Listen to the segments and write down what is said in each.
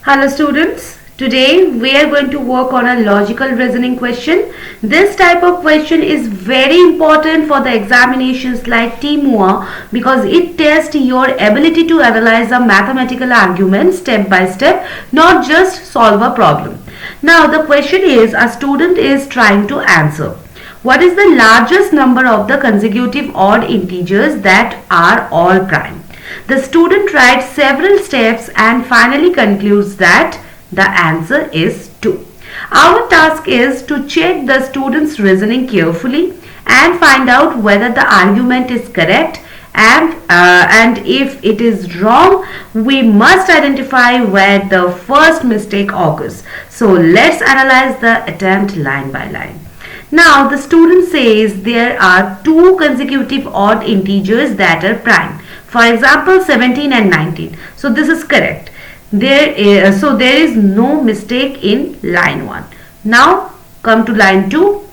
Hello students, today we are going to work on a logical reasoning question. This type of question is very important for the examinations like TMUA because it tests your ability to analyze a mathematical argument step by step, not just solve a problem. Now the question is, a student is trying to answer. What is the largest number of the consecutive odd integers that are all prime? The student writes several steps and finally concludes that the answer is 2. Our task is to check the student's reasoning carefully and find out whether the argument is correct, and if it is wrong, we must identify where the first mistake occurs. So let's analyze the attempt line by line. Now the student says there are two consecutive odd integers that are prime. For example, 17 and 19. So this is correct. There is no mistake in line 1. Now come to line 2.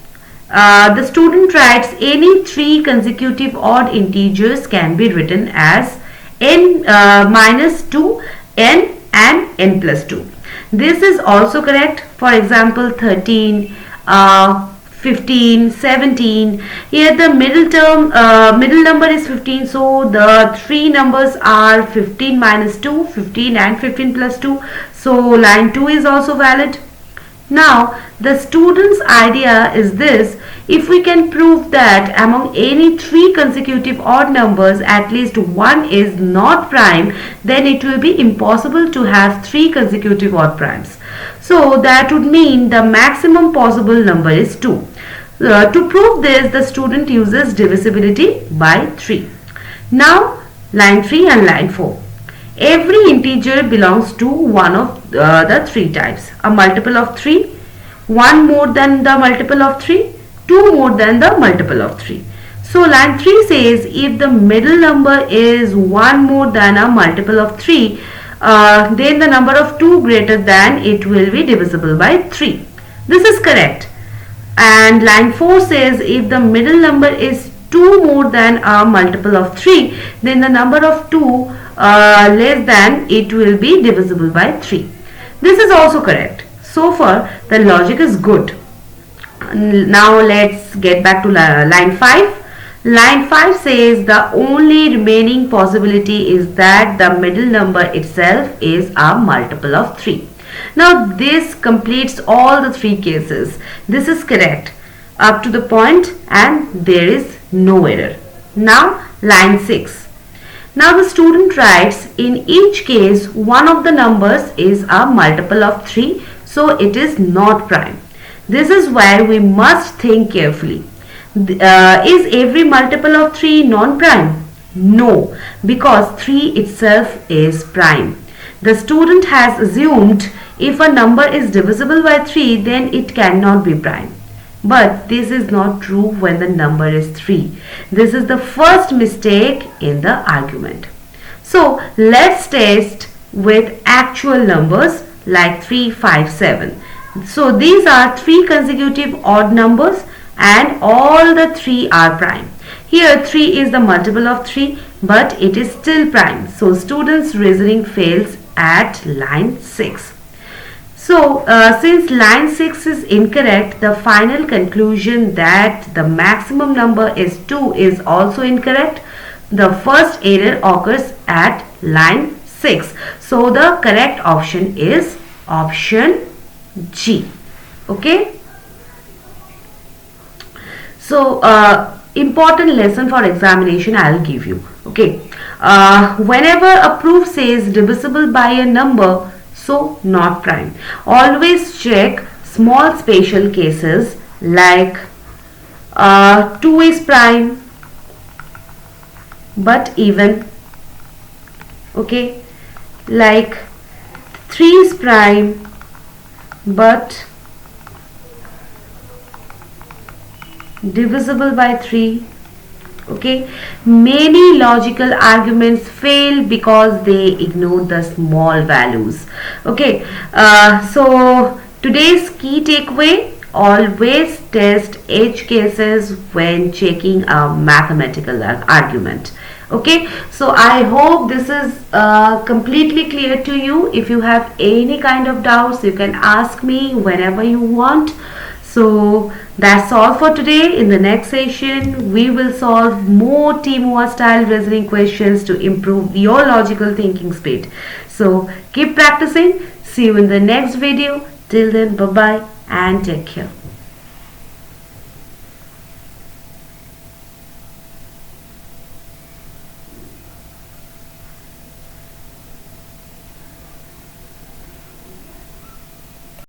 The student writes any three consecutive odd integers can be written as n minus 2, n and n plus 2. This is also correct. For example, 13, 15, 17. Here the middle number is 15, so the three numbers are 15 minus 2, 15 and 15 plus 2. So line 2 is also valid. Now the student's idea is this: if we can prove that among any three consecutive odd numbers at least one is not prime, then it will be impossible to have three consecutive odd primes. So that would mean the maximum possible number is 2. To prove this, the student uses divisibility by 3. Now line 3 and line 4. Every integer belongs to one of the three types. A multiple of 3, 1 more than the multiple of 3, 2 more than the multiple of 3. So line 3 says if the middle number is 1 more than a multiple of 3, then the number of 2 greater than it will be divisible by 3. This is correct. And line 4 says if the middle number is 2 more than a multiple of 3, then the number of 2 less than it will be divisible by 3. This is also correct. So far the logic is good. Now let's get back to line 5. Line 5 says the only remaining possibility is that the middle number itself is a multiple of 3. Now this completes all the three cases. This is correct up to the point and there is no error. Now line 6. Now the student writes in each case one of the numbers is a multiple of 3, so it is not prime. This is where we must think carefully. Is every multiple of 3 non-prime? No, because 3 itself is prime. The student has assumed if a number is divisible by 3, then it cannot be prime. But this is not true when the number is 3. This is the first mistake in the argument. So let's test with actual numbers like 3, 5, 7. So these are three consecutive odd numbers and all the three are prime. Here 3 is the multiple of 3, but it is still prime. So student's reasoning fails at line 6. So since line 6 is incorrect, the final conclusion that the maximum number is 2 is also incorrect. The first error occurs at line 6. So the correct option is option G. Okay. So important lesson for examination I will give you. Okay. Whenever a proof says divisible by a number, so not prime. Always check small special cases like 2 is prime but even. Okay. Like 3 is prime but divisible by 3. Okay, many logical arguments fail because they ignore the small values. Okay, so today's key takeaway: always test edge cases when checking a mathematical argument. Okay, so I hope this is completely clear to you. If you have any kind of doubts, you can ask me whenever you want. So that's all for today. In the next session, we will solve more TMUA style reasoning questions to improve your logical thinking speed. So keep practicing. See you in the next video. Till then, bye bye and take care.